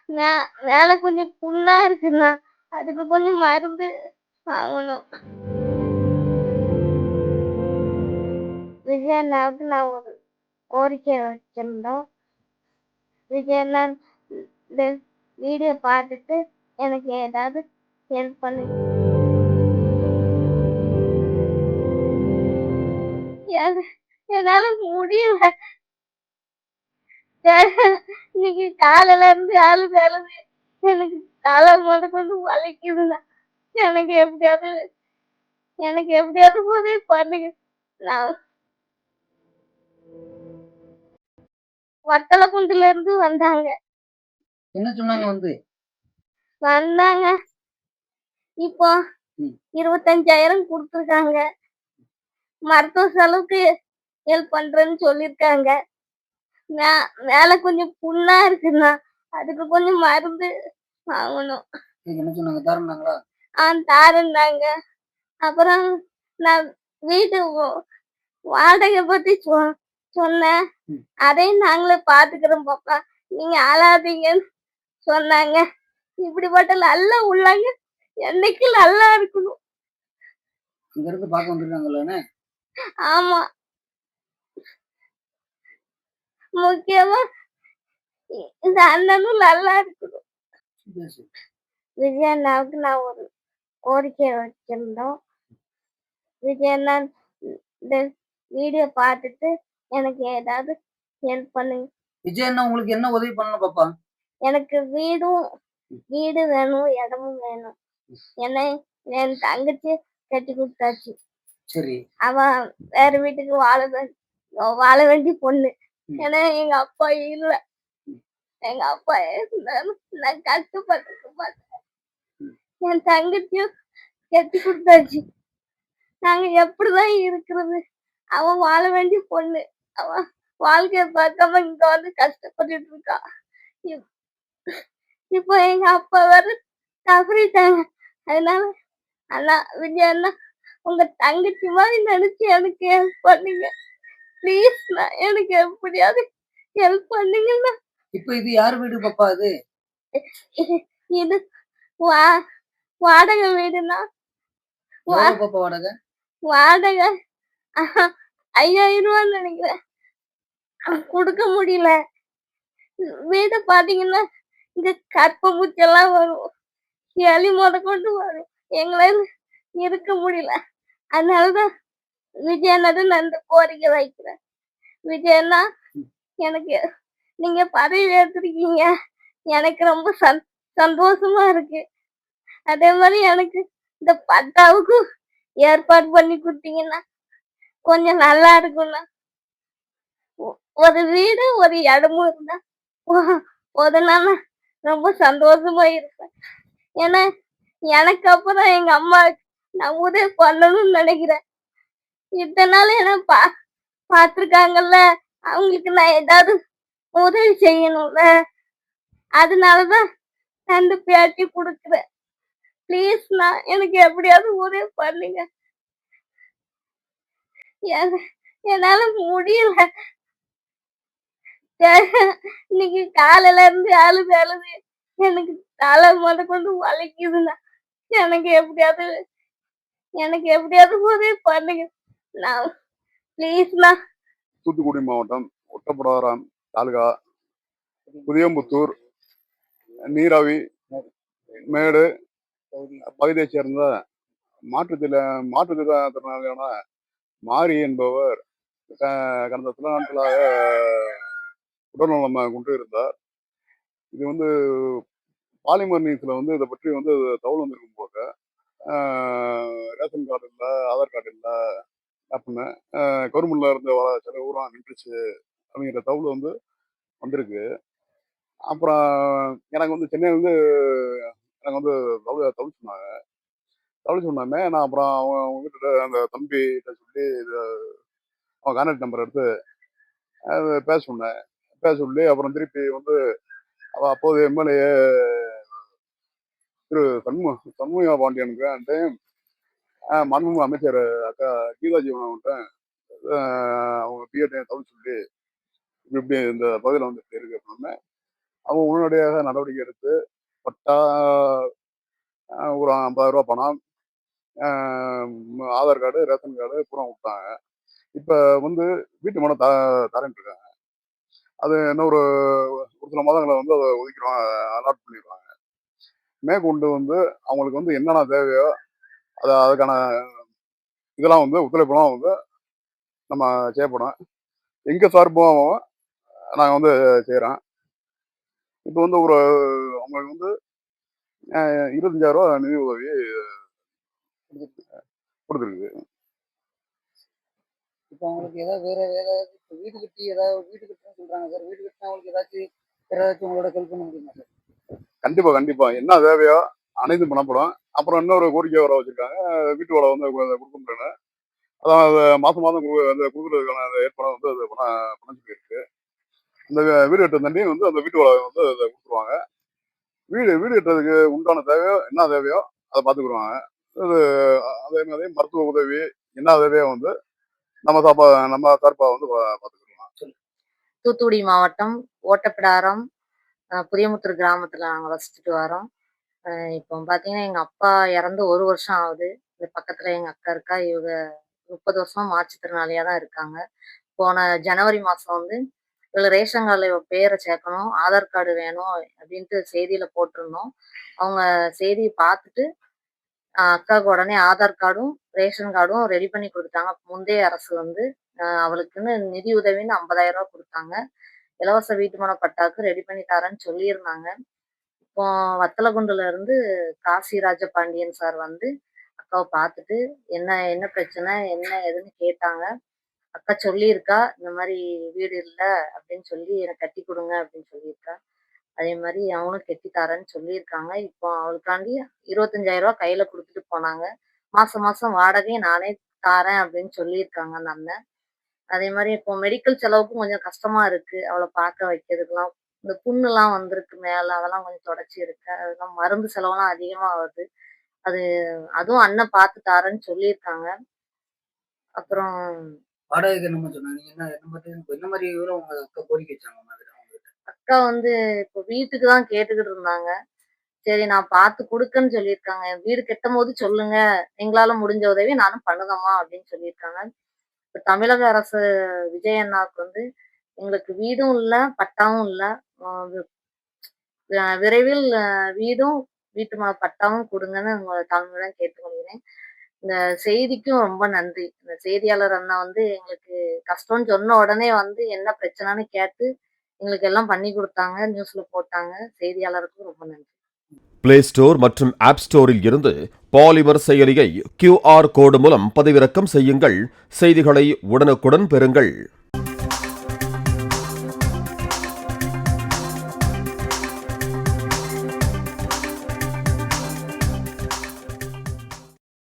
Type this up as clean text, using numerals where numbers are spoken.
வேலை கொஞ்சம் புண்ணா இருக்குண்ணா. அதுக்கு கொஞ்சம் மருந்து வாங்கணும். விஜய் அண்ணாவுக்கு நான் ஒரு கோரிக்கை வச்சிருந்தோம். விஜய் அண்ணா இந்த வீடியோ பார்த்துட்டு எனக்கு ஏதாவது ஹெல்ப் பண்ணு. என்னால முடியல. இன்னைக்கு காலையில இருந்து ஆளு வேலை எனக்கு தலை கொண்டு வலிக்குதுண்ணா. எனக்கு எப்படியாவது எனக்கு எப்படியாவது உதவி பண்ணுங்க. நான் வத்தலக்குண்டுல இருந்து வந்தாங்க. என்ன சொன்னாங்க? வந்தாங்க. இப்போ 25,000 கொடுத்துருக்காங்க. மருத்துவ செலவுக்கு ஹெல்ப் பண்றேன்னு சொல்லிருக்காங்க. வேலை கொஞ்சம் புண்ணா இருக்குண்ணா. அதுக்கு கொஞ்சம் மருந்து வாங்கணும். என்ன சொன்னாங்க? தரேன்னாங்களா? தாருந்தாங்க. அப்புறம் நான் வீட்டு வாடகை பத்தி சொன்னேன். அதையும் நாங்களே பாத்துக்கிறோம் பாப்பா, நீங்க அழாதீங்கன்னு சொன்னாங்க. இப்படிப்பட்ட நல்ல உள்ளாங்க என்னைக்கு நல்லா இருக்கணும். இங்க இருந்து பார்க்க வந்திருக்காங்கல்ல? ஆமா, முக்கியமா இந்த அண்ணனும் நல்லா இருக்கணும். விஜய் அண்ணாவுக்கு நான் ஒரு கோரிக்கை வச்சிருந்தோம். விஜய் அண்ணா இந்த வீடியோ பார்த்துட்டு எனக்கு ஏதாவது ஹெல்ப் பண்ணுங்க. விஜய் அண்ணா உங்களுக்கு என்ன உதவி பண்ணணும் பாப்பா? எனக்கு வீடு வேணும், இடமும் வேணும். ஏன்னா என் தங்கச்சி கட்டி கொடுத்தாச்சு. சரி. அவ வேற வீட்டுக்கு வாழ வேண்டிய பொண்ணு. ஏன்னா எங்க அப்பா இல்ல. எங்க அப்பா நான் கஷ்டப்பட்டு பார்த்தேன். என் தங்கச்சியும் கட்டி கொடுத்தாச்சு. நாங்க எப்படிதான் இருக்கிறது? அவன் வாழ வேண்டிய பொண்ணு. அவன் வாழ்க்கைய பார்க்காம இங்க வந்து கஷ்டப்பட்டுட்டு இருக்கா. இப்போ எங்க அப்பா வேற தவறிட்டாங்க. அதனால அண்ணா, விஜய் அண்ணா, உங்க தங்கச்சி மாதிரி நினைச்சு எனக்கு ஹெல்ப் பண்ணுங்க ப்ளீஸ். எனக்கு எப்படியாவது ஹெல்ப் பண்ணுங்கண்ணா. இப்ப இது யார் வீடு பாப்பா? இது வாடகை வீடுனா. வாடகை 5,000 ரூபான்னு நினைக்கிறேன். கொடுக்க முடியல. வீடு பாத்தீங்கன்னா இங்க கற்பூச்செல்லாம் வரும், எலி கொண்டு வரும். எங்களால இருக்க முடியல. அதனாலதான் விஜய் அண்ணாதான் நான் இந்த கோரிக்கை வைக்கிறேன். விஜய் அண்ணா, எனக்கு நீங்க பதவி ஏற்றிருக்கீங்க, எனக்கு ரொம்ப சந்தோஷமா இருக்கு. அதே மாதிரி எனக்கு இந்த பட்டாவுக்கு ஏற்பாடு பண்ணி கொடுத்தீங்கன்னா கொஞ்சம் நல்லா இருக்கும்னா. ஒரு வீடு ஒரு இடமும் இருந்தா போதும்னா ரொம்ப சந்தோஷமா இருப்பேன். ஏன்னா எனக்கு அப்புறம் எங்க அம்மா நான் உதவி பண்ணணும்னு நினைக்கிறேன். இத்தனை நாள் என்ன பாத்துருக்காங்கல்ல, அவங்களுக்கு நான் ஏதாவது உதவி செய்யணும்ல. அதனாலதான் நான் இந்த பேட்டி கொடுக்குறேன். ப்ளீஸ்ண்ணா, எனக்கு எப்படியாவது உதவி பண்ணுங்க. என்னால முடியல. இன்னைக்கு காலையில இருந்து ஆளு வேலை எனக்கு தலை கொண்டு வலிக்குதுண்ணா. எனக்கு எப்படியாவது உதவி பண்ணுங்க ப்ளீஸ்ண்ணா. தூத்துக்குடி மாவட்டம் ஒட்டப்பிடாரம் தாலுகா புதியம்புத்தூர் நீராவி மேடு பகுதியை சேர்ந்த மாற்றுத்திறனாளியான மாரி என்பவர் கடந்த சில நாட்களாக உடல்நலம் கொண்டு இருந்தார். இது பாலிமர் நியூஸ்ல இதை பற்றி தகவல் வந்திருக்கும் போது ரேஷன் கார்டு இல்லை, ஆதார் கார்டு இல்லை அப்படின்னு கவர்மெண்ட்ல இருந்து சில ஊரம் நின்றுச்சு அப்படிங்கிற தகவல் வந்திருக்கு. அப்புறம் எனக்கு சென்னையிலேருந்து எனக்கு தகவல் சொன்னாங்க. நான் அப்புறம் அவங்க வீட்டுல அந்த தம்பிகிட்ட சொல்லி அவன் கான்டாக்ட் நம்பர் எடுத்து பேச சொல்லி அப்புறம் திருப்பி அப்போது எம்எல்ஏ திரு சண்முக பாண்டியனுக்கு மாண்புமிகு அமைச்சர் அக்கா கீதா ஜீவன் அவன்கிட்ட அவங்க பிஎட்டை தகவல் சொல்லி இப்படி இந்த பகுதியில் இருக்கு அப்படின்னா அவங்க உடனடியாக நடவடிக்கை எடுத்து பட்டா, ஒரு 50,000 பணம், ஆதார் கார்டு, ரேஷன் கார்டு பூரா குடுத்தாங்க. இப்ப வந்து வீட்டு மனை தரேன்ட்டு இருக்காங்க. அது இன்னும் ஒரு சில மாதங்கள்ல வந்து அத ஒதுக்கிருவாங்க, அலாட் பண்ணிருவாங்க. மேற்கொண்டு வந்து அவங்களுக்கு வந்து என்னென்ன தேவையோ அதுக்கான இதெல்லாம் வந்து ஒத்துழைப்புலாம் வந்து நம்ம செய்யப்படும். எங்க சார்பாகவும் நாங்க வந்து செய்றோம். இப்ப வந்து அவங்களுக்கு வந்து ரூ. 25,000 நிதி உதவி குடுத்துருக்கு. இப்ப அவங்களுக்கு ஏதாவது வேற ஏதாவது இப்ப வீடு கட்டுறேன்னு சொல்றாங்க சார். வீடு கட்டினா அவங்களுக்கு ஏதாச்சும் உங்களோட ஹெல்ப் பண்ண முடியுமா சார்? கண்டிப்பா. என்ன தேவையோ அனைத்தும் பண்ணப்படும். அப்புறம் இன்னொரு கோரிக்கை வர வச்சிருக்காங்க. வீட்டு வாடகை வந்து குடுக்க முடியல. அதான் அது மாசம் அந்த குடுக்குறதுக்கான அந்த ஏற்பாடு வந்து அது பண்ண இருக்கு. இந்த வீடு கட்டுற தண்ணி வந்து அந்த வீட்டு வாடகை வந்து அத குடுத்துருவாங்க. வீடு கட்டுறதுக்கு உண்டான என்ன தேவையோ அத பார்த்துக்குருவாங்க. அது அதே மாதிரி மருத்துவ உதவி என்ன தேவையோ வந்து நம்ம சார்பா வந்து பார்த்துக்குருவோம். தூத்துக்குடி மாவட்டம் ஓட்டப்பிடாரம் புதியமுத்தூர் கிராமத்துல நாங்க வசிச்சுட்டு வரோம். இப்போ பார்த்தீங்கன்னா, எங்க அப்பா இறந்து 1 வருஷம் ஆகுது. இது பக்கத்துல எங்க அக்கா இருக்கா. இவங்க 30 வருஷமா மாற்றுத்திறனாளியா தான் இருக்காங்க. போன ஜனவரி மாசம் வந்து இவள ரேஷன் கார்டுல இவ பேர சேர்க்கணும், ஆதார் கார்டு வேணும் அப்படின்ட்டு செய்தியில போட்டிருந்தோம். அவங்க செய்திய பார்த்துட்டு அக்காவுக்கு உடனே ஆதார் கார்டும், ரேஷன் கார்டும் ரெடி பண்ணி குடுத்துட்டாங்க. முந்தைய அரசு வந்து அவளுக்குன்னு நிதி உதவின்னு ரூ. 50,000 குடுத்தாங்க. இலவச வீட்டுமனை பட்டாக்கு ரெடி பண்ணி தரேன்னு சொல்லியிருந்தாங்க. இப்போ வத்தலகுண்டுல இருந்து காசி ராஜபாண்டியன் சார் வந்து அக்காவ பார்த்துட்டு என்ன என்ன பிரச்சனை, என்ன ஏதுன்னு கேட்டாங்க. அக்கா சொல்லியிருக்கா, இந்த மாரி வீடு இல்ல அப்படின்னு சொல்லி எனக்கு கட்டி குடுங்க அப்படின்னு சொல்லியிருக்கா. அதே மாரி அவங்களும் கட்டி தரேன்னு சொல்லியிருக்காங்க. இப்போ அவளுக்காண்டி ரூ. 25,000 கையில குடுத்துட்டு போனாங்க. மாசம் வாடகையும் நானே தாரேன் அப்படின்னு சொல்லியிருக்காங்க அந்த அண்ணன். அதே மாரி இப்போ மெடிக்கல் செலவுக்கும் கொஞ்சம் கஷ்டமா இருக்கு. அவள பார்க்க வைக்கிறதுக்கெல்லாம். இந்த புண்ணுலாம் வந்திருக்கு மேல, அதெல்லாம் கொஞ்சம் தொடச்சி எடுக்க. அதெல்லாம் மருந்து செலவெல்லாம் அதிகமா ஆகுது. அது அதுவும் அண்ணன் பார்த்து தாரேன்னு சொல்லியிருக்காங்க. அப்புறம் வாடகைக்கு என்னமோ சொன்னாங்க. என்ன மாரி விவரம் உங்க அக்கா கோரிக்கை வச்சாங்க உங்ககிட்ட? அக்கா வந்து இப்போ வீட்டுக்கு தான் கேட்டுக்கிட்டு இருந்தாங்க. சரி நான் பார்த்து குடுக்கேன்னு சொல்லியிருக்காங்க. வீடு கட்டும்போது சொல்லுங்க. எங்களால முடிஞ்ச உதவிய நானும் பண்ணுதம்மா அப்படின்னு சொல்லியிருக்காங்க. இப்ப தமிழக அரசு விஜய் அண்ணாவுக்கு வந்து எங்களுக்கு வீடும் இல்ல, பட்டாவும் இல்ல. அ வி விரைவில் வீடும், பட்டாவும் குடுங்கன்னு உங்கள தாழ்மையுடன் கேட்டுக்கொள்கிறேன். இந்த செய்திக்கும் ரொம்ப நன்றி. இந்த செய்தியாளர் அண்ணா வந்து எங்களுக்கு கஷ்டம்னு சொன்ன உடனே வந்து என்ன பிரச்சனைன்னு கேட்டு எங்களுக்கு எல்லாம் பண்ணி குடுத்தாங்க. நியூஸ்ல போட்டாங்க. செய்தியாளருக்கும் ரொம்ப நன்றி. பிளே ஸ்டோர் மற்றும் ஆப் ஸ்டோரில் இருந்து பாலிமர் செயலியை QR கோடு மூலம் பதிவிறக்கம் செய்யுங்கள். செய்திகளை உடனுக்குடன் பெறுங்கள்.